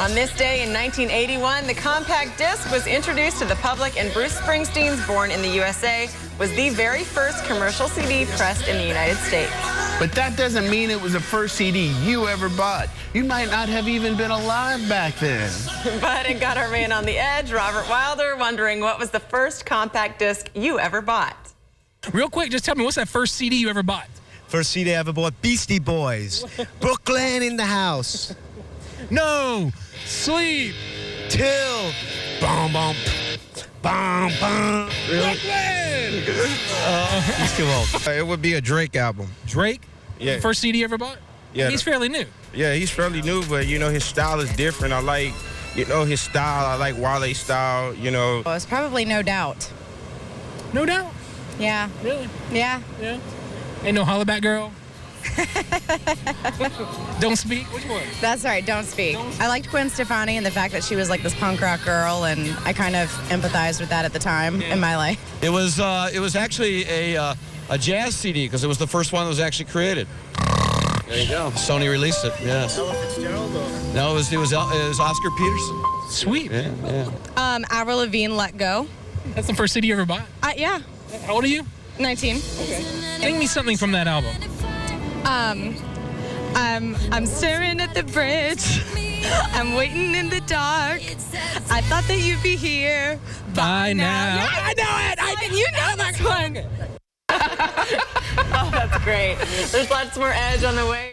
On this day in 1981, the compact disc was introduced to the public, and Bruce Springsteen's Born in the USA was the very first commercial CD pressed in the United States. But that doesn't mean it was the first CD you ever bought. You might not have even been alive back then. But it got our man on the edge, Robert Wilder, wondering what was the first compact disc you ever bought. Real quick, just tell me, what's that first CD you ever bought? First CD I ever bought, Beastie Boys. Brooklyn in the house. No sleep Till. Bum, bum, bum, bum. Brooklyn. He's too old. It would be a Drake album. Drake? Yeah. First CD you ever bought? Yeah. He's fairly new. Yeah, he's fairly new, but, his style is different. I like, his style. I like Wale's style, Well, it's probably No Doubt. No doubt. Yeah. Really? Yeah. Yeah. Ain't no hollaback girl. Don't speak. Which one? That's right. Don't speak. I liked Gwen Stefani and the fact that she was like this punk rock girl, and I kind of empathized with that at the time in my life. It was actually a jazz CD because it was the first one that was actually created. There you go. Sony released it. Yes. No, it was Oscar Peterson. Sweet. Yeah. Avril Lavigne, Let Go. That's the first CD you ever bought? Yeah. How old are you? 19. Sing me something from that album. I'm staring at the bridge. I'm waiting in the dark. I thought that you'd be here By now. I know it. You know this one. Oh, that's great. There's lots more Edge on the way.